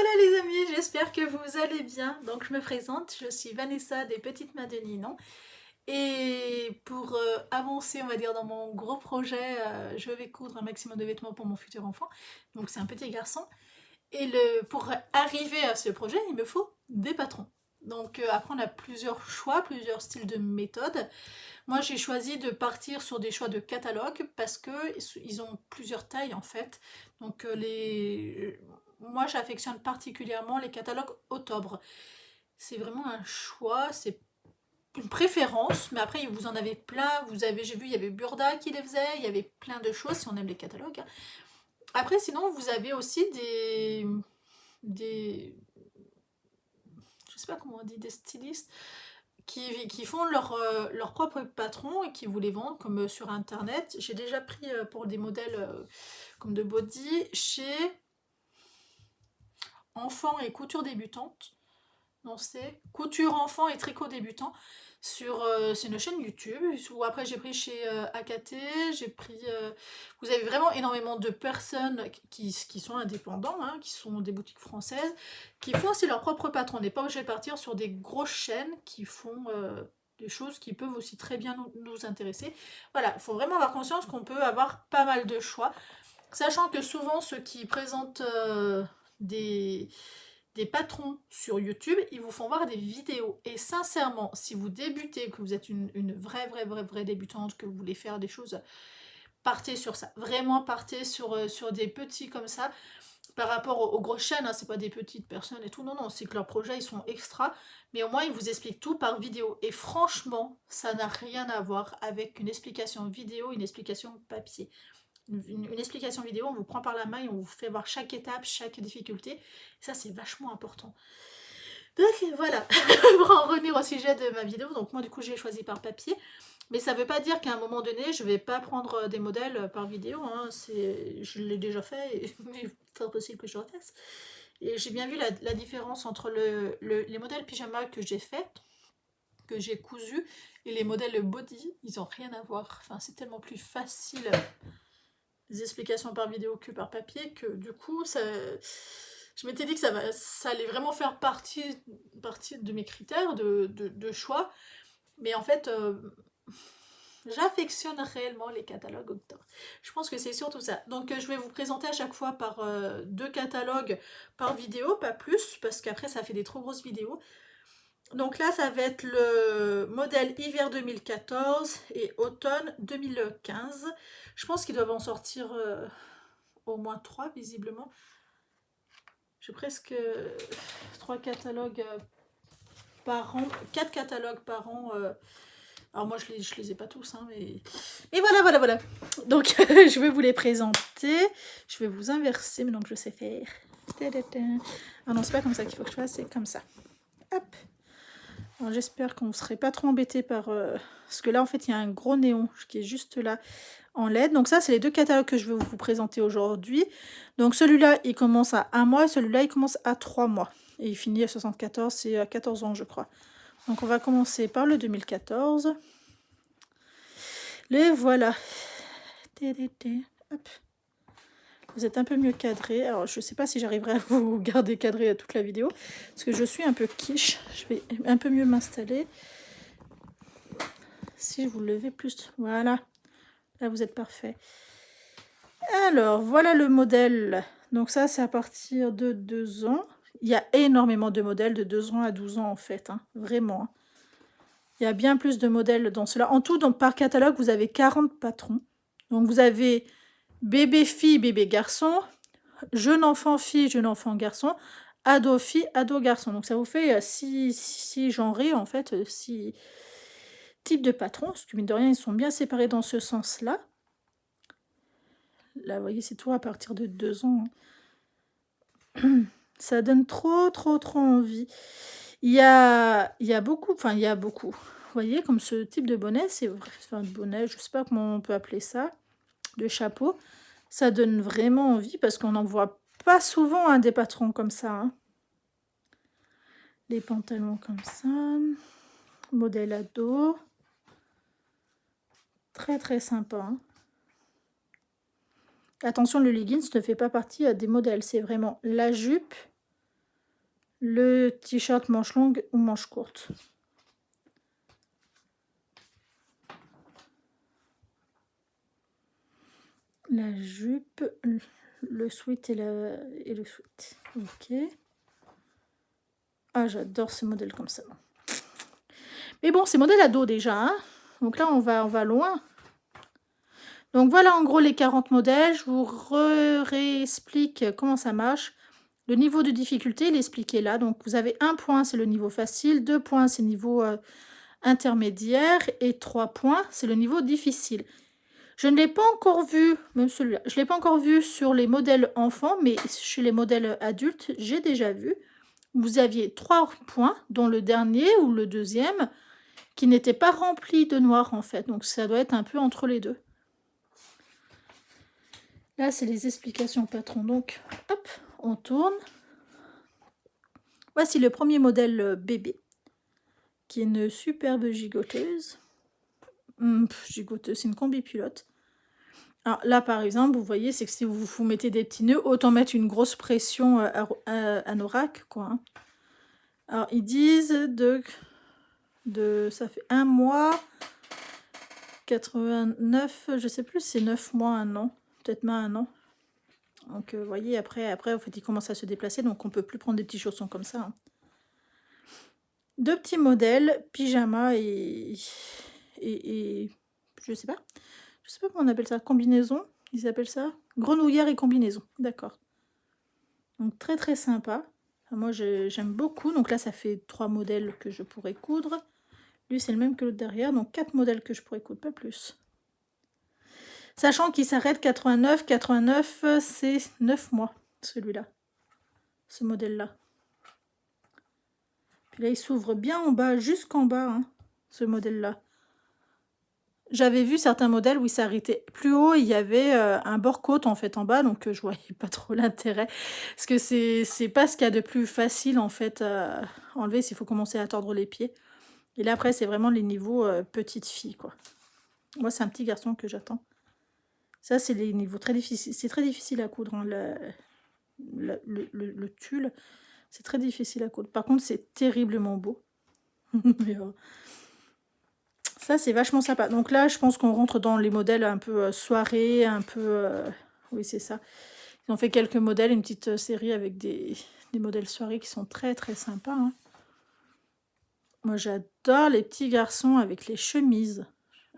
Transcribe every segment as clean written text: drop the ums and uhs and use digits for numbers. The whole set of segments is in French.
Voilà les amis, j'espère que vous allez bien. Donc je me présente, je suis Vanessa des Petites Mains de Ninon. Et pour avancer, on va dire, dans mon gros projet, je vais coudre un maximum de vêtements pour mon futur enfant. Donc c'est un petit garçon. Et pour arriver à ce projet, il me faut des patrons. Donc après, on a plusieurs choix, plusieurs styles de méthodes. Moi, j'ai choisi de partir sur des choix de catalogue parce que ils ont plusieurs tailles en fait. Donc moi, j'affectionne particulièrement les catalogues octobre. C'est vraiment un choix, c'est une préférence, mais après vous en avez plein. J'ai vu, il y avait Burda qui les faisait, il y avait plein de choses si on aime les catalogues. Après, sinon, vous avez aussi des, je sais pas comment on dit, des stylistes qui font leur propre patron et qui vous les vendent comme sur internet. J'ai déjà pris pour des modèles comme de body chez Enfants et Couture Débutante. Non, c'est Couture Enfant et Tricot Débutant. C'est une chaîne YouTube. Ou après, j'ai pris chez AKT. J'ai pris. Vous avez vraiment énormément de personnes qui sont indépendants, hein, qui sont des boutiques françaises, qui font aussi leur propre patron. On n'est pas obligé de partir sur des grosses chaînes qui font des choses qui peuvent aussi très bien nous intéresser. Voilà, il faut vraiment avoir conscience qu'on peut avoir pas mal de choix. Sachant que souvent, ceux qui présentent des patrons sur YouTube, ils vous font voir des vidéos. Et sincèrement, si vous débutez, que vous êtes une vraie débutante, que vous voulez faire des choses, partez sur ça. Vraiment, partez sur des petits comme ça. Par rapport aux grosses chaînes, hein, c'est pas des petites personnes et tout. Non, non, c'est que leurs projets, ils sont extra. Mais au moins, ils vous expliquent tout par vidéo. Et franchement, ça n'a rien à voir avec une explication vidéo, une explication papier. Une explication vidéo, on vous prend par la main et on vous fait voir chaque étape, chaque difficulté. Et ça, c'est vachement important. Donc voilà, pour en revenir au sujet de ma vidéo, donc moi du coup j'ai choisi par papier, mais ça veut pas dire qu'à un moment donné je vais pas prendre des modèles par vidéo, hein. Je l'ai déjà fait et il est fort possible que je le refasse. Et j'ai bien vu la différence entre les modèles pyjama que j'ai fait, que j'ai cousu, et les modèles body, ils ont rien à voir. Enfin, c'est tellement plus facile des explications par vidéo que par papier, que du coup, je m'étais dit que ça allait vraiment faire partie de mes critères de choix. Mais en fait, j'affectionne réellement les catalogues octobre. Je pense que c'est surtout ça. Donc, je vais vous présenter à chaque fois par 2 catalogues par vidéo, pas plus, parce qu'après, ça fait des trop grosses vidéos. Donc là, ça va être le modèle hiver 2014 et automne 2015. Je pense qu'ils doivent en sortir au moins 3, visiblement. J'ai presque 3 catalogues par an, 4 catalogues par an. Alors moi, je les ai pas tous, hein, mais voilà. Donc, je vais vous les présenter. Je vais vous inverser, mais donc je sais faire. Ah non, c'est pas comme ça qu'il faut que je fasse, c'est comme ça. Hop. Alors j'espère qu'on ne serait pas trop embêté par... parce que là, en fait, il y a un gros néon qui est juste là en LED. Donc ça, c'est les 2 catalogues que je vais vous présenter aujourd'hui. Donc celui-là, il commence à 1 mois et celui-là, il commence à 3 mois. Et il finit à 74, c'est à 14 ans, je crois. Donc on va commencer par le 2014. Les voilà. Hop. Vous êtes un peu mieux cadré. Alors je ne sais pas si j'arriverai à vous garder cadré à toute la vidéo. Parce que je suis un peu quiche. Je vais un peu mieux m'installer. Si je vous levez plus, voilà, là vous êtes parfait. Alors, voilà le modèle. Donc ça, c'est à partir de 2 ans. Il y a énormément de modèles de 2 ans à 12 ans, en fait, hein, vraiment. Il y a bien plus de modèles dans cela. En tout, donc, par catalogue, vous avez 40 patrons. Donc, vous avez bébé fille, bébé garçon, jeune enfant fille, jeune enfant garçon, ado fille, ado garçon. Donc, ça vous fait 6 genrés, en fait, 6 types de patrons. Parce que, mine de rien, ils sont bien séparés dans ce sens-là. Là, vous voyez, c'est tout à partir de 2 ans. Ça donne trop envie. Il y a beaucoup, enfin, il y a beaucoup. Vous voyez, comme ce type de bonnet, c'est vrai, enfin, de bonnet, je sais pas comment on peut appeler ça, de chapeau. Ça donne vraiment envie parce qu'on n'en voit pas souvent, hein, des patrons comme ça, hein. Les pantalons comme ça. Modèle ado. Très sympa, hein. Attention, le leggings ne fait pas partie des modèles. C'est vraiment la jupe le t-shirt manche longue ou manche courte. La jupe, le sweat et le sweat. Ok. Ah, j'adore ce modèle comme ça. Mais bon, c'est modèle ado déjà, hein. Donc là, on va loin. Donc voilà en gros les 40 modèles. Je vous réexplique comment ça marche. Le niveau de difficulté, il est expliqué là. Donc vous avez 1 point, c'est le niveau facile. 2 points, c'est le niveau intermédiaire. Et 3 points, c'est le niveau difficile. Je ne l'ai pas encore vu, même celui-là, je ne l'ai pas encore vu sur les modèles enfants, mais chez les modèles adultes, j'ai déjà vu. Vous aviez 3 points, dont le dernier ou le deuxième, qui n'était pas rempli de noir en fait. Donc ça doit être un peu entre les deux. Là, c'est les explications patron. Donc, hop, on tourne. Voici le premier modèle bébé, qui est une superbe gigoteuse. Gigoteuse, c'est une combi pilote. Alors là, par exemple, vous voyez, c'est que si vous mettez des petits nœuds, autant mettre une grosse pression anorak, quoi. Hein. Alors, ils disent ça fait 1 mois, 89, je sais plus, c'est 9 mois, 1 an, peut-être même 1 an. Donc, vous voyez, après, en fait, il commence à se déplacer, donc on ne peut plus prendre des petits chaussons comme ça. Hein. 2 petits modèles, pyjama et je sais pas comment on appelle ça, combinaison, ils appellent ça grenouillère et combinaison, d'accord. Donc très très sympa. Enfin, moi j'aime beaucoup, donc là ça fait 3 modèles que je pourrais coudre. Lui c'est le même que l'autre derrière, donc 4 modèles que je pourrais coudre, pas plus. Sachant qu'il s'arrête 89, c'est 9 mois, celui-là, ce modèle-là. Puis là il s'ouvre bien en bas, jusqu'en bas, hein, ce modèle-là. J'avais vu certains modèles où il s'arrêtait plus haut, il y avait un bord-côte en fait en bas, donc je voyais pas trop l'intérêt. Parce que c'est pas ce qu'il y a de plus facile en fait à enlever, s'il faut commencer à tordre les pieds. Et là après c'est vraiment les niveaux petite fille quoi. Moi c'est un petit garçon que j'attends. Ça c'est les niveaux très difficiles, c'est très difficile à coudre, hein, le tulle, c'est très difficile à coudre. Par contre c'est terriblement beau. Mais, ça, c'est vachement sympa. Donc là, je pense qu'on rentre dans les modèles un peu soirée, un peu... oui, c'est ça. Ils ont fait quelques modèles, une petite série avec des modèles soirée qui sont très, très sympas. Hein. Moi, j'adore les petits garçons avec les chemises.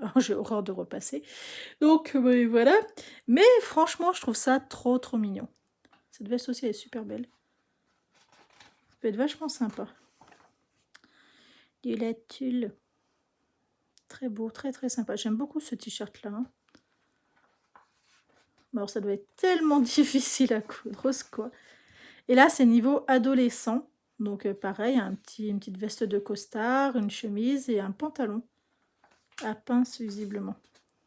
Alors, j'ai horreur de repasser. Donc, voilà. Mais franchement, je trouve ça trop, trop mignon. Cette veste aussi, elle est super belle. Ça peut être vachement sympa. Du la tulle. Très beau, très très sympa. J'aime beaucoup ce t-shirt là. Hein. Alors ça doit être tellement difficile à coudre, quoi. Et là c'est niveau adolescent. Donc pareil, une petite veste de costard, une chemise et un pantalon à pince visiblement.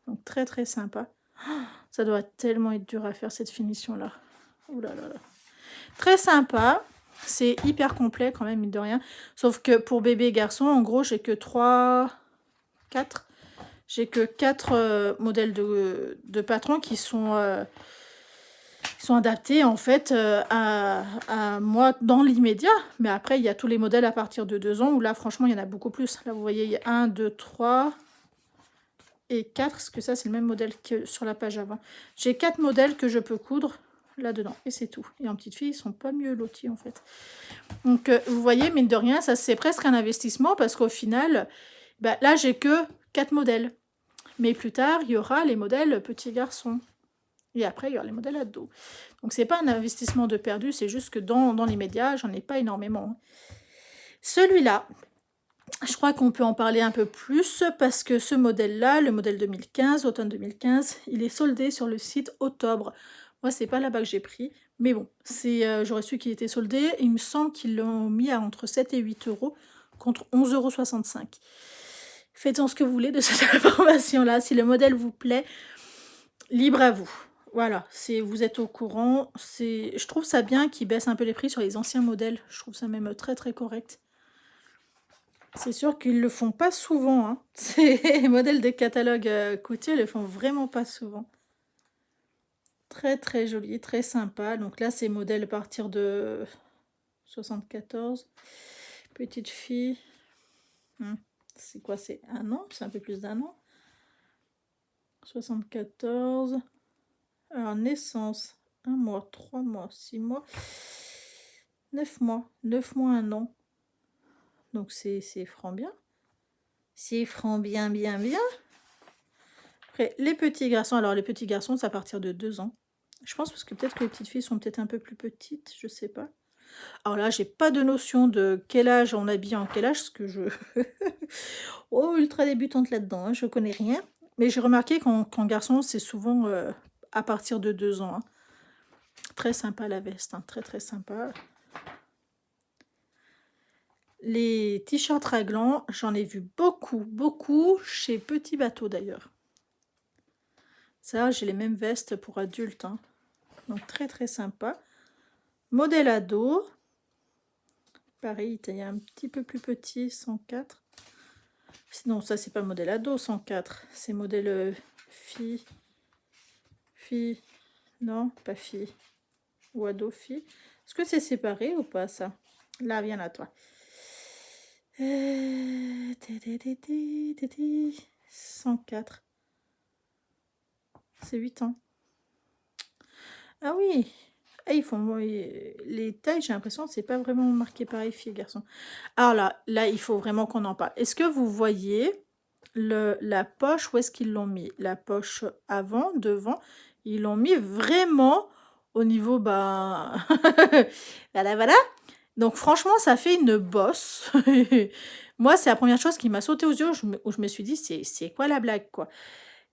Donc très très sympa. Oh, ça doit tellement être dur à faire cette finition là. Ouh là là là. Très sympa. C'est hyper complet quand même, mine de rien. Sauf que pour bébé et garçon, en gros, j'ai que 4 modèles de patrons qui sont adaptés en fait à moi dans l'immédiat. Mais après, il y a tous les modèles à partir de 2 ans où là, franchement, il y en a beaucoup plus. Là, vous voyez, il y a 1, 2, 3 et 4, parce que ça, c'est le même modèle que sur la page avant. J'ai 4 modèles que je peux coudre là-dedans, et c'est tout. Et en petite fille, ils sont pas mieux lotis en fait. Donc, vous voyez, mine de rien, ça c'est presque un investissement parce qu'au final, bah, là, j'ai que 4 modèles. Mais plus tard, il y aura les modèles petits garçons. Et après, il y aura les modèles ados. Donc, c'est pas un investissement de perdu, c'est juste que dans l'immédiat, j'en ai pas énormément. Celui-là, je crois qu'on peut en parler un peu plus parce que ce modèle-là, le modèle 2015, automne 2015, il est soldé sur le site Octobre. Moi, c'est pas là-bas que j'ai pris. Mais bon, j'aurais su qu'il était soldé. Il me semble qu'ils l'ont mis à entre 7 et 8 euros contre 11,65 €. Faites-en ce que vous voulez de cette information-là. Si le modèle vous plaît, libre à vous. Voilà, vous êtes au courant. Je trouve ça bien qu'ils baissent un peu les prix sur les anciens modèles. Je trouve ça même très très correct. C'est sûr qu'ils le font pas souvent. Hein. Les modèles de catalogue coûteux, ils le font vraiment pas souvent. Très très joli, très sympa. Donc là, c'est modèle à partir de 74. Petite fille. C'est quoi? C'est 1 an? C'est un peu plus d'1 an. 74. Alors, naissance. 1 mois, 3 mois, 6 mois, 9 mois. 9 mois, 1 an. Donc, c'est franc bien. C'est franc bien, bien, bien. Après, les petits garçons. Alors, les petits garçons, c'est à partir de 2 ans. Je pense parce que peut-être que les petites filles sont peut-être un peu plus petites. Je sais pas. Alors là, j'ai pas de notion de quel âge on habille en quel âge, parce que je... oh, ultra débutante là-dedans, hein, je connais rien. Mais j'ai remarqué qu'en garçon, c'est souvent à partir de 2 ans. Hein. Très sympa la veste, hein, très très sympa. Les t-shirts raglans, j'en ai vu beaucoup, beaucoup chez Petit Bateau d'ailleurs. Ça, j'ai les mêmes vestes pour adultes. Hein. Donc très très sympa. Modèle ado. Pareil, il y a un petit peu plus petit, 104. Non, ça, c'est pas modèle ado, 104. C'est modèle fille. Fille. Non, pas fille. Ou ado, fille. Est-ce que c'est séparé ou pas, ça? Là, viens là, toi. 104. C'est 8 ans. Ah oui. Ah, ils font les tailles, j'ai l'impression que c'est pas vraiment marqué pareil, filles et garçons. Alors là, il faut vraiment qu'on en parle. Est-ce que vous voyez la poche, où est-ce qu'ils l'ont mis? La poche avant, devant, ils l'ont mis vraiment au niveau, bah... voilà, voilà. Donc franchement, ça fait une bosse. Moi, c'est la première chose qui m'a sauté aux yeux, où je me suis dit, c'est quoi la blague, quoi?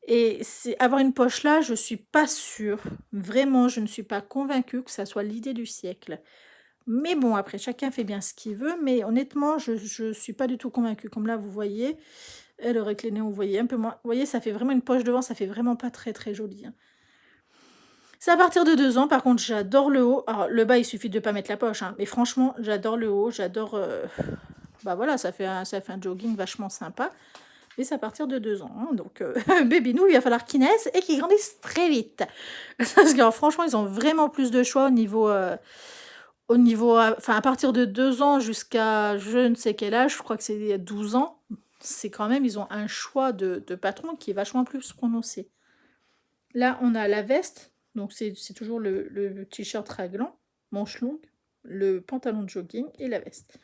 Et avoir une poche là, je suis pas sûre. Vraiment, je ne suis pas convaincue que ça soit l'idée du siècle. Mais bon, après, chacun fait bien ce qu'il veut. Mais honnêtement, je ne suis pas du tout convaincue. Comme là, vous voyez, elle aurait que les nez, vous voyez un peu moins. Vous voyez, ça fait vraiment une poche devant, ça fait vraiment pas très très joli. Hein. C'est à partir de 2 ans. Par contre, j'adore le haut. Alors, le bas, il suffit de ne pas mettre la poche. Hein. Mais franchement, j'adore le haut. J'adore... bah voilà, ça fait un jogging vachement sympa. Mais c'est à partir de 2 ans. Hein, donc, bébé, nous, il va falloir qu'ils naissent et qu'ils grandissent très vite. Parce que franchement, ils ont vraiment plus de choix au niveau... enfin, à partir de 2 ans jusqu'à je ne sais quel âge, je crois que c'est 12 ans, c'est quand même, ils ont un choix de patron qui est vachement plus prononcé. Là, on a la veste, donc c'est toujours le t-shirt raglan, manche longue, le pantalon de jogging et la veste.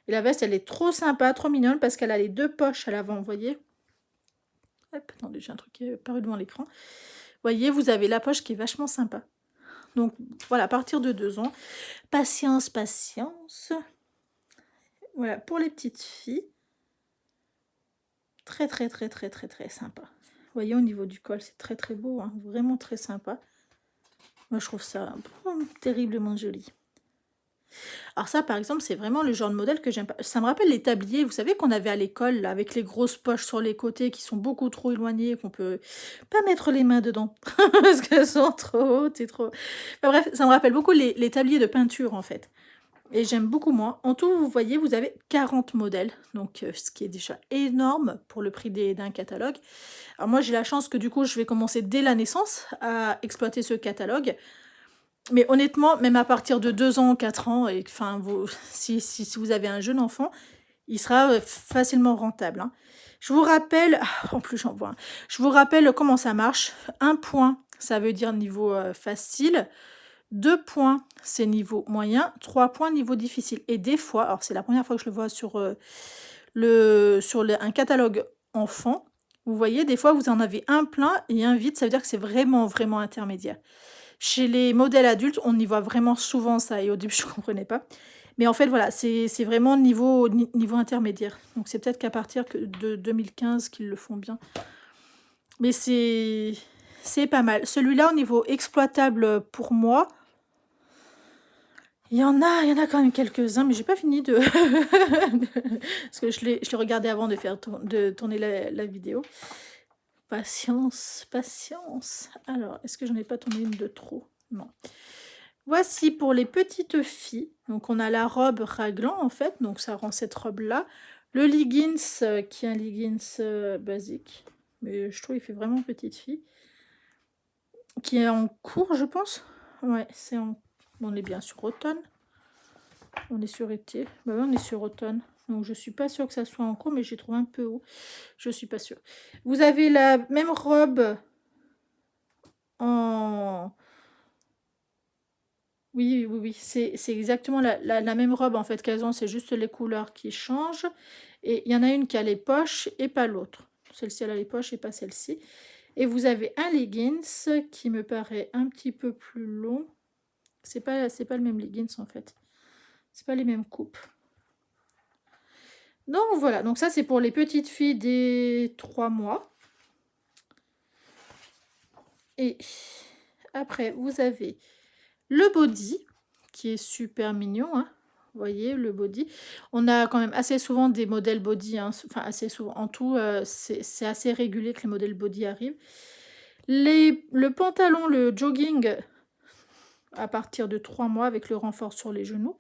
Et la veste, elle est trop sympa, trop mignonne, parce qu'elle a les 2 poches à l'avant, vous voyez. Hop, attendez, j'ai un truc qui est paru devant l'écran. Vous voyez, vous avez la poche qui est vachement sympa. Donc, voilà, à partir de 2 ans. Patience, patience. Voilà, pour les petites filles. Très, très, très, très, très, très sympa. Vous voyez, au niveau du col, c'est très, très beau. Hein, vraiment très sympa. Moi, je trouve ça terriblement joli. Alors ça, par exemple, c'est vraiment le genre de modèle que j'aime pas. Ça me rappelle les tabliers, vous savez, qu'on avait à l'école, là, avec les grosses poches sur les côtés qui sont beaucoup trop éloignées, qu'on peut pas mettre les mains dedans, parce qu'elles sont trop hautes et trop... Enfin, bref, ça me rappelle beaucoup les tabliers de peinture, en fait. Et j'aime beaucoup moins. En tout, vous voyez, vous avez 40 modèles, donc ce qui est déjà énorme pour le prix d'un catalogue. Alors moi, j'ai la chance que du coup, je vais commencer dès la naissance à exploiter ce catalogue. Mais honnêtement, même à partir de 2 ans, 4 ans, et, enfin, si vous avez un jeune enfant, il sera facilement rentable. Hein. Je vous rappelle, en plus j'en vois, je vous rappelle comment ça marche. 1 point, ça veut dire niveau facile. 2 points, c'est niveau moyen. 3 points, niveau difficile. Et des fois, alors c'est la première fois que je le vois sur, un catalogue enfant, vous voyez, des fois, vous en avez un plein et un vide. Ça veut dire que c'est vraiment, vraiment intermédiaire. Chez les modèles adultes, on y voit vraiment souvent ça. Et au début, je ne comprenais pas. Mais en fait, voilà, c'est vraiment niveau intermédiaire. Donc, c'est peut-être qu'à partir de 2015 qu'ils le font bien. Mais c'est pas mal. Celui-là, au niveau exploitable pour moi, il y en a quand même quelques-uns, mais j'ai pas fini de... Parce que je l'ai regardé avant de tourner la vidéo. Patience, patience. Alors, est-ce que j'en ai pas tourné une de trop? Non. Voici pour les petites filles. Donc, on a la robe raglan, en fait. Donc, ça rend cette robe-là. Le leggings, qui est un leggings basique. Mais je trouve qu'il fait vraiment petite fille. Qui est en cours, je pense. Ouais, c'est en... On est bien sur automne. On est sur été. Bah ouais, on est sur automne. Donc je suis pas sûre que ça soit en cours, mais j'ai trouvé un peu haut. Je suis pas sûre. Vous avez la même robe en... Oui, oui, oui, c'est exactement la même robe en fait qu'elles ont, c'est juste les couleurs qui changent. Et il y en a une qui a les poches et pas l'autre. Celle-ci elle a les poches et pas celle-ci. Et vous avez un leggings qui me paraît un petit peu plus long. C'est pas le même leggings en fait. C'est pas les mêmes coupes. Donc voilà, donc ça c'est pour les petites filles des 3 mois. Et après vous avez le body qui est super mignon, hein. Vous voyez le body. On a quand même assez souvent des modèles body, hein. Enfin assez souvent. En tout, c'est assez régulier que les modèles body arrivent. Le pantalon, le jogging, à partir de 3 mois avec le renfort sur les genoux.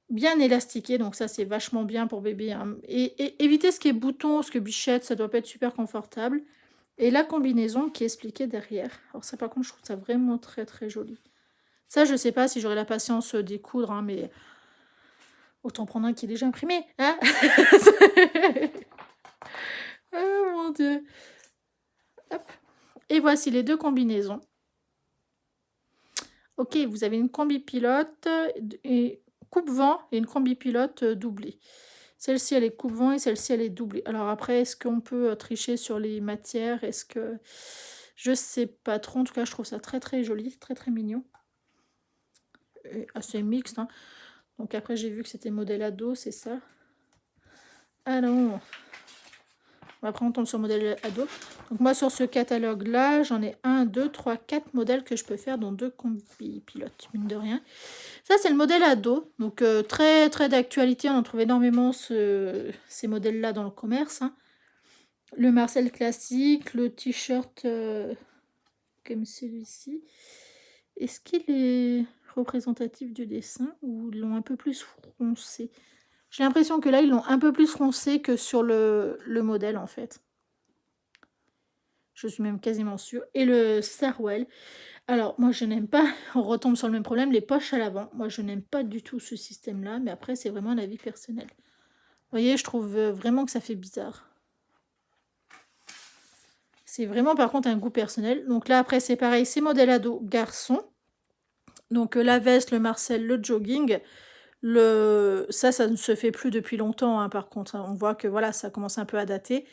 Bien élastiqué, donc ça c'est vachement bien pour bébé, hein. Et évitez ce qui est bouton, ce qui est bichette, ça doit pas être super confortable. Et la combinaison qui est expliquée derrière. Alors ça par contre je trouve ça vraiment très très joli. Ça je sais pas si j'aurai la patience d'y coudre, hein, mais autant prendre un qui est déjà imprimé, hein. Oh mon dieu. Hop. Et voici les 2 combinaisons. Ok, vous avez une combi pilote et coupe-vent et une combi pilote doublée. Celle-ci elle est coupe-vent et celle-ci elle est doublée. Alors après, est-ce qu'on peut tricher sur les matières? Est-ce que... Je sais pas trop. En tout cas, je trouve ça très très joli, très très mignon. Et assez mixte, hein. Donc après, j'ai vu que c'était modèle ado, c'est ça. Alors, après on tombe sur modèle ado. Donc moi sur ce catalogue là, j'en ai 1, 2, 3, 4 modèles que je peux faire, dont 2 combi pilotes, mine de rien. Ça c'est le modèle ado, donc très très d'actualité, on en trouve énormément ces modèles là dans le commerce, hein. Le Marcel classique, le t-shirt comme celui-ci. Est-ce qu'il est représentatif du dessin ou ils l'ont un peu plus froncé? J'ai l'impression que là ils l'ont un peu plus froncé que sur le modèle en fait. Je suis même quasiment sûre. Et le Sarwell. Alors, moi, je n'aime pas, on retombe sur le même problème, les poches à l'avant. Moi, je n'aime pas du tout ce système-là, mais après, c'est vraiment un avis personnel. Vous voyez, je trouve vraiment que ça fait bizarre. C'est vraiment, par contre, un goût personnel. Donc là, après, c'est pareil, c'est modèle ado garçon. Donc la veste, le Marcel, le jogging. Ça ne se fait plus depuis longtemps, hein, par contre, hein. On voit que voilà, ça commence un peu à dater.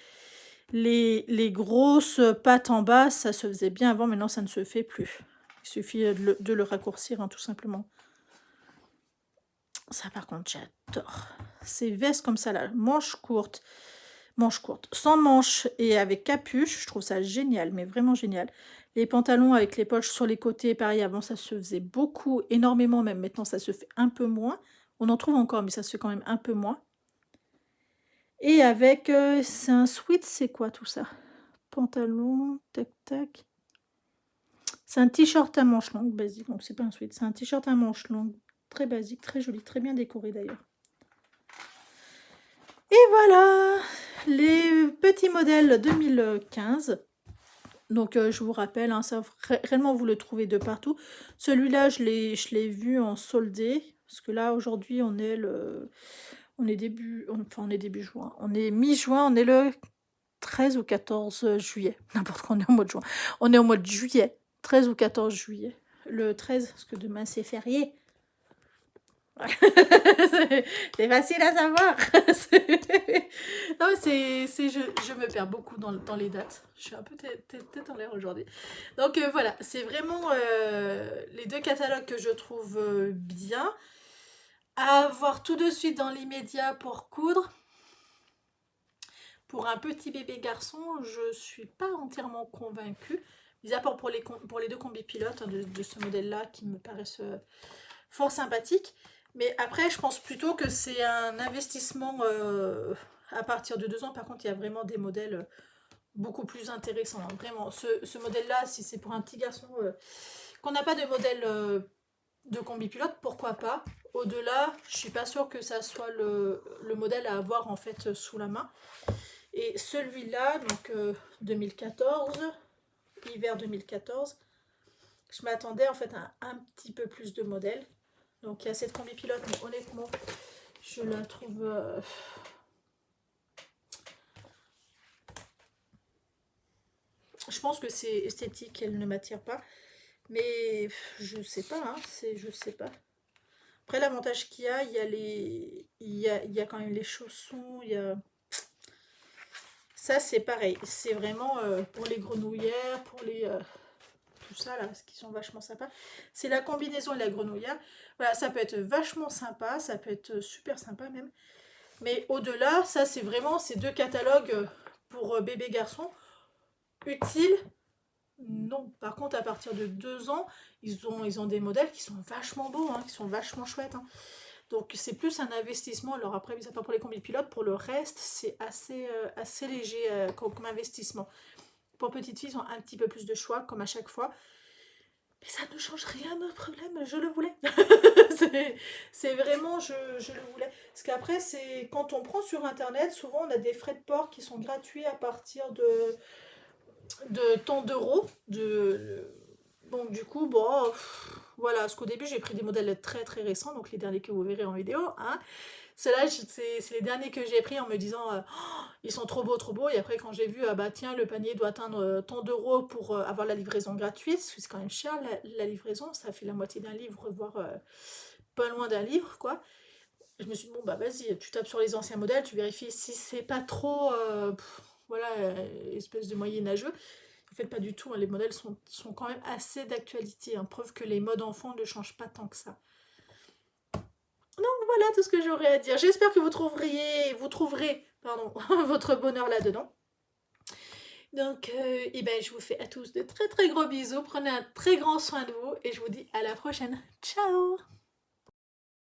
Les grosses pattes en bas, ça se faisait bien avant, maintenant ça ne se fait plus. Il suffit de le raccourcir, hein, tout simplement. Ça par contre j'adore. Ces vestes comme ça là, manches courtes, sans manches et avec capuche, je trouve ça génial, mais vraiment génial. Les pantalons avec les poches sur les côtés, pareil, avant ça se faisait beaucoup, énormément même, maintenant ça se fait un peu moins. On en trouve encore, mais ça se fait quand même un peu moins. Et avec, c'est un sweat, c'est quoi tout ça? Pantalon, tac tac. C'est un t-shirt à manches longues basique, donc c'est pas un sweat, c'est un t-shirt à manches longues, très basique, très joli, très bien décoré d'ailleurs. Et voilà les petits modèles 2015. Donc je vous rappelle, hein, ça réellement vous le trouvez de partout. Celui-là je l'ai vu en soldé, parce que là aujourd'hui on est début juin, on est mi-juin, on est le 13 ou 14 juillet, n'importe quoi, on est au mois de juin. On est au mois de juillet, 13 ou 14 juillet. Le 13, parce que demain c'est férié. C'est facile à savoir. Non, je me perds beaucoup dans les dates. Je suis un peu tête en l'air aujourd'hui. Donc voilà, c'est vraiment les 2 catalogues que je trouve bien. À voir tout de suite dans l'immédiat pour coudre. Pour un petit bébé garçon, je suis pas entièrement convaincue. Mis à part pour les 2 combis pilotes, hein, de ce modèle-là qui me paraissent fort sympathiques. Mais après, je pense plutôt que c'est un investissement à partir de 2 ans. Par contre, il y a vraiment des modèles beaucoup plus intéressants, hein. Vraiment, ce modèle-là, si c'est pour un petit garçon qu'on n'a pas de modèle de combi pilote, pourquoi pas. Au-delà, je suis pas sûre que ça soit le modèle à avoir en fait sous la main. Et celui-là, donc 2014, hiver 2014, je m'attendais en fait à un petit peu plus de modèles. Donc il y a cette combi pilote, mais honnêtement, je la trouve... Je pense que c'est esthétique, elle ne m'attire pas. Mais je sais pas, hein, je sais pas. Après, l'avantage qu'il y a, il y a il y a quand même les chaussons, il y a... Ça, c'est pareil. C'est vraiment pour les grenouillères, pour les... tout ça, là, ce qui sont vachement sympas. C'est la combinaison et la grenouillère. Voilà, ça peut être vachement sympa, ça peut être super sympa même. Mais au-delà, ça, c'est vraiment ces deux catalogues pour bébé garçon. Utiles. Non, par contre, à partir de 2 ans, ils ont des modèles qui sont vachement beaux, hein, qui sont vachement chouettes. Hein. Donc, c'est plus un investissement. Alors, après, ça pas pour les combis pilotes, pour le reste, c'est assez léger comme investissement. Pour petites filles, ils ont un petit peu plus de choix, comme à chaque fois. Mais ça ne change rien au problème, je le voulais. C'est vraiment, je le voulais. Parce qu'après, c'est quand on prend sur Internet, souvent, on a des frais de port qui sont gratuits à partir de tant d'euros. Donc du coup, bon, voilà, parce qu'au début j'ai pris des modèles très très récents, donc les derniers que vous verrez en vidéo. Hein. Ceux-là, c'est les derniers que j'ai pris en me disant oh, ils sont trop beaux, et après quand j'ai vu, ah bah tiens, le panier doit atteindre tant d'euros pour avoir la livraison gratuite, parce que c'est quand même cher la livraison, ça fait la moitié d'un livre, voire pas loin d'un livre, quoi. Je me suis dit, bon bah vas-y, tu tapes sur les anciens modèles, tu vérifies si c'est pas trop, voilà, espèce de moyenâgeux. En fait, pas du tout, hein, les modèles sont quand même assez d'actualité, hein, preuve que les modes enfants ne changent pas tant que ça. Donc voilà tout ce que j'aurais à dire. J'espère que vous trouverez pardon, votre bonheur là-dedans. Donc, eh ben, je vous fais à tous de très très gros bisous. Prenez un très grand soin de vous et je vous dis à la prochaine. Ciao!